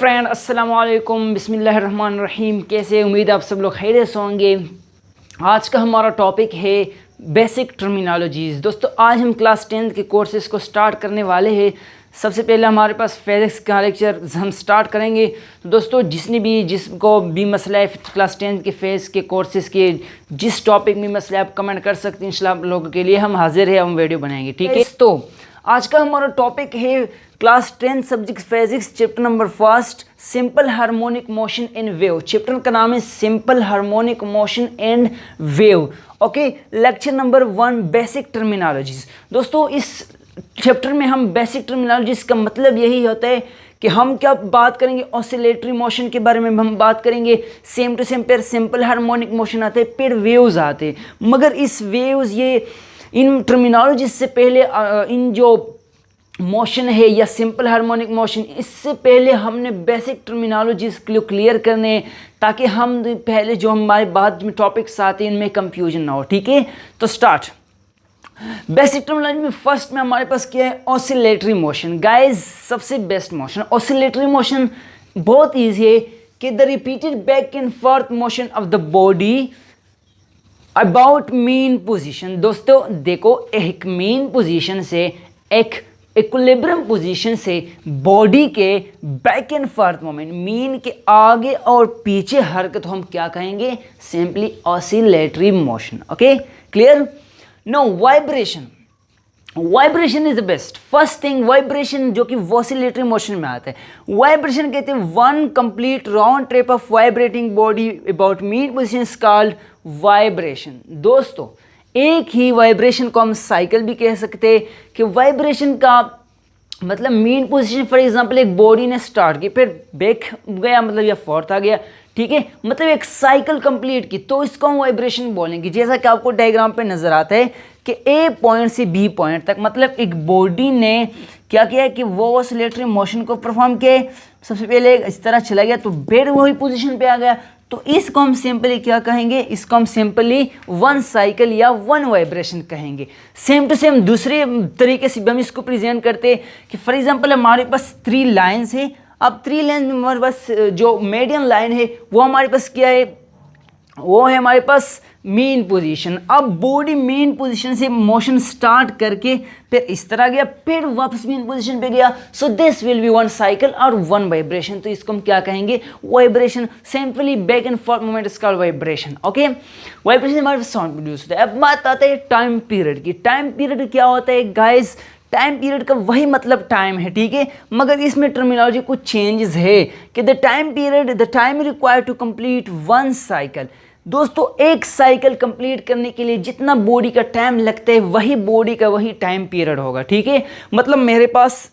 Friend अस्सलाम वालेकुम बिस्मिल्लाहिर्रहमानिर्रहीम। कैसे, उम्मीद आप सब लोग खैरियत से होंगे। आज का हमारा टॉपिक है बेसिक टर्मिनोलॉजीज़। दोस्तों आज हम क्लास 10th के कोर्सेज़ को स्टार्ट करने वाले हैं। सबसे पहले हमारे पास फिज़िक्स का लेक्चर हम स्टार्ट करेंगे। तो दोस्तों जिसको भी मसला है क्लास 10th के फिज़िक्स के कोर्सेज़ के जिस टॉपिक में मसला है आप कमेंट कर सकते हैं। इंशाल्लाह आप लोगों के लिए हम हाजिर हैं, हम वीडियो बनाएंगे, ठीक है। तो आज का हमारा टॉपिक है class 10 subject physics chapter number 1 simple harmonic motion in wave. Chapter का नाम है simple harmonic motion and wave. Okay, lecture number 1 basic terminologies. दोस्तों इस चैप्टर में हम बेसिक टर्मिनोलॉजीज का मतलब यही होता है कि हम क्या बात करेंगे, ऑसिलेटरी मोशन के बारे में हम बात करेंगे। सेम टू सेम फिर सिंपल हार्मोनिक मोशन आते हैं, फिर वेव्स आते हैं। मगर इस वेव्स ये इन टर्मिनोलॉजी से पहले इन जो मोशन है या सिंपल हार्मोनिक मोशन, इससे पहले हमने बेसिक टर्मिनोलॉजीज क्लियर करने ताकि हम पहले जो हमारे बाद में टॉपिक्स आते हैं इनमें कंफ्यूजन ना हो, ठीक है। तो स्टार्ट बेसिक टर्मिनोलॉजी में फर्स्ट में हमारे पास क्या है, ऑसिलेटरी मोशन। गाइज सबसे बेस्ट मोशन ऑसिलेटरी मोशन बहुत ईजी है कि the repeated back and forth motion of the body about mean position. दोस्तों देखो, एक मीन पोजीशन से एक इक्विलिब्रियम पोजीशन से बॉडी के back and forth moment, mean के आगे और पीछे हरकत हम क्या कहेंगे, simply oscillatory motion. Okay clear. No vibration, vibration is the best. First thing vibration जो कि ऑसिलेटरी मोशन में आता है। वाइब्रेशन कहते हैं one complete round trip of vibrating body about mean position is called vibration. दोस्तों एक ही वाइब्रेशन को हम साइकिल भी कह सकते हैं कि वाइब्रेशन का मतलब मीन पोजीशन, फॉर एग्जांपल एक बॉडी ने स्टार्ट की फिर बैक गया मतलब या फोर्थ आ गया, ठीक है, मतलब एक साइकिल कंप्लीट की, तो इसको हम वाइब्रेशन बोलेंगे। जैसा कि आपको डायग्राम पे नजर आता है कि ए पॉइंट से बी पॉइंट तक मतलब एक बॉडी ने क्या किया है कि वो ऑसिलेटरी मोशन को परफॉर्म किया। सबसे पहले इस तरह चला गया तो फिर वही पोजीशन पे आ गया, तो इसको हम सिंपली क्या कहेंगे, इसको हम सिंपली वन साइकिल या वन वाइब्रेशन कहेंगे। सेम टू सेम दूसरे तरीके से भी हम इसको प्रेजेंट करते हैं कि फॉर एग्जांपल हमारे पास 3 लाइन्स है। अब 3 लाइन में हमारे पास जो मीडियम लाइन है वो हमारे पास क्या है, वो है हमारे पास मेन पोजीशन। अब बॉडी मेन पोजीशन से मोशन स्टार्ट करके फिर इस तरह गया, फिर वापस मेन पोजीशन पे गया। So this will be one cycle और वन वाइब्रेशन। तो इसको हम क्या कहेंगे, vibration. Simply back and fourth movement is called vibration. Okay, vibration हमारे पास साउंड प्रोड्यूस होता है। अब बात आता है टाइम पीरियड की। टाइम पीरियड क्या होता है गाइज, टाइम पीरियड का वही मतलब टाइम है, ठीक है, मगर इसमें टर्मिनोलॉजी कुछ चेंजेस है कि the time period, the time required to complete one cycle. दोस्तों एक साइकिल कंप्लीट करने के लिए जितना बॉडी का टाइम लगता है वही बॉडी का वही टाइम पीरियड होगा, ठीक है। मतलब मेरे पास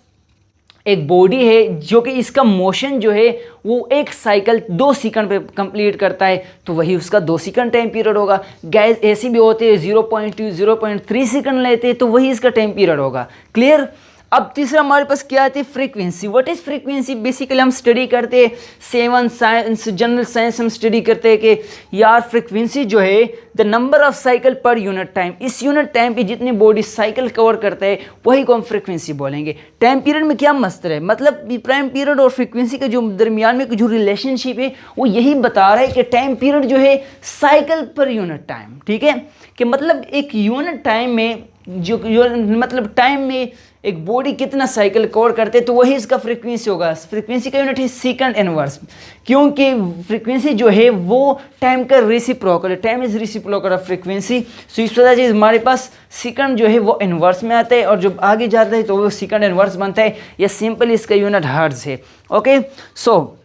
एक बॉडी है जो कि इसका मोशन जो है वो एक साइकिल 2 सेकंड पे कंप्लीट करता है, तो वही उसका 2 सेकंड टाइम पीरियड होगा। गैस ऐसे भी होते हैं 0.2 0.3 सेकंड लेते हैं, तो वही इसका टाइम पीरियड होगा। क्लियर। अब तीसरा हमारे पास क्या आती है, frequency. What is frequency, basically हम स्टडी करते हैं 7 साइंस जनरल साइंस हम स्टडी करते हैं कि यार फ्रीक्वेंसी जो है the number of cycle per unit time. इस यूनिट टाइम पे जितनी बॉडी साइकिल कवर करता है वही को हम फ्रीक्वेंसी बोलेंगे। टाइम पीरियड में क्या मस्तर है, मतलब टाइम पीरियड और फ्रीक्वेंसी के जो दरमियान में जो रिलेशनशिप है वो यही बता रहा है कि टाइम पीरियड जो है साइकिल पर यूनिट टाइम, ठीक है, कि मतलब एक यूनिट टाइम में जो मतलब टाइम में एक बॉडी कितना साइकिल कवर करते तो वही इसका फ्रीक्वेंसी होगा। फ्रीक्वेंसी का यूनिट है सेकंड इनवर्स, क्योंकि फ्रीक्वेंसी जो है वो टाइम का रेसिप्रोकल है। Time is reciprocal of frequency. So इस वजह से हमारे पास सेकंड जो है वो इनवर्स में आता है और जब आगे जाता है तो वो सेकंड इनवर्स बनता है। या सिंपल इसका यूनिट हर्ट्ज है। ओके, सो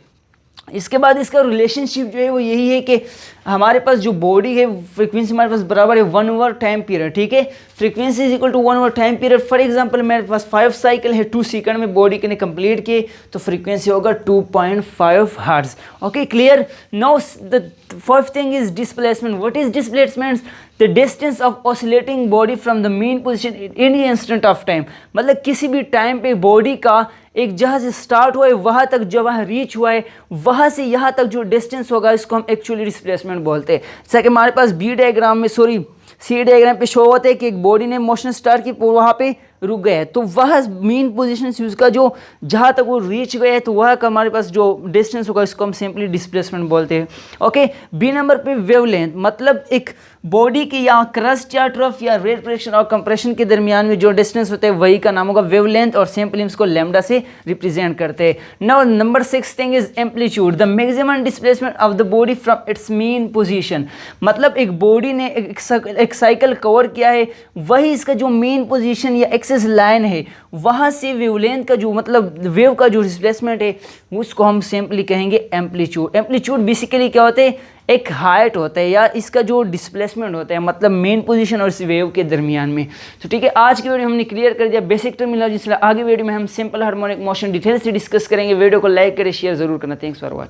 इसके बाद इसका रिलेशनशिप जो है वो यही है कि हमारे पास जो बॉडी है फ्रीक्वेंसी हमारे पास बराबर है 1 ओवर टाइम पीरियड, ठीक है। Frequency is equal to 1 over time period. For example मेरे पास 5 साइकिल है 2 सेकंड में बॉडी के ने कंप्लीट किए, तो फ्रीक्वेंसी होगा 2.5 hertz. Okay clear. Now the first thing is displacement. What is displacement, the distance of oscillating body from the main position in any instant of time. मतलब किसी भी टाइम पे बॉडी का एक जहाँ से स्टार्ट हुआ है वहाँ तक जो वहाँ रीच हुआ है वहाँ से यहाँ तक जो डिस्टेंस होगा इसको हम एक्चुअली डिस्प्लेसमेंट बोलते हैं। जैसा कि हमारे पास सी डायग्राम पे शो होता है कि एक बॉडी ने मोशन स्टार्ट की, वहाँ पे रुक गया है, तो वह मेन पोजीशन से उसका जो जहाँ तक वो रीच गया है तो वह का हमारे पास जो डिस्टेंस होगा इसको हम सिंपली डिस्प्लेसमेंट बोलते हैं। ओके, बी नंबर पे वेवलेंथ, मतलब एक बॉडी की या क्रस्ट या ट्रफ या रेट्रेक्शन और कंप्रेशन के दरमियान में जो डिस्टेंस होता है वही का नाम होगा वेवलेंथ, और सिंपली इसको लैम्डा से रिप्रेजेंट करते हैं। Now number 6 thing is amplitude, the maximum displacement of the body from its main position, मतलब एक बॉडी ने एक साइकिल कवर किया है, वही इसका जो मेन पोजीशन या एक्सिस लाइन है वहाँ से वेवलेंथ का जो मतलब वेव का जो डिस्प्लेसमेंट है उसको हम सिंपली कहेंगे एम्पलीट्यूड। एम्पलीट्यूड बेसिकली क्या होता है, एक हाइट होता है या इसका जो डिस्प्लेसमेंट होता है मतलब मेन पोजीशन और इस वेव के दरमियान में। तो ठीक है, आज की वीडियो हमने क्लियर कर दिया बेसिक टर्मिनोलॉजी, इसलिए आगे वीडियो में हम सिंपल हार्मोनिक मोशन डिटेल से डिस्कस करेंगे। वीडियो को लाइक करें, शेयर जरूर करना। Thanks for watching.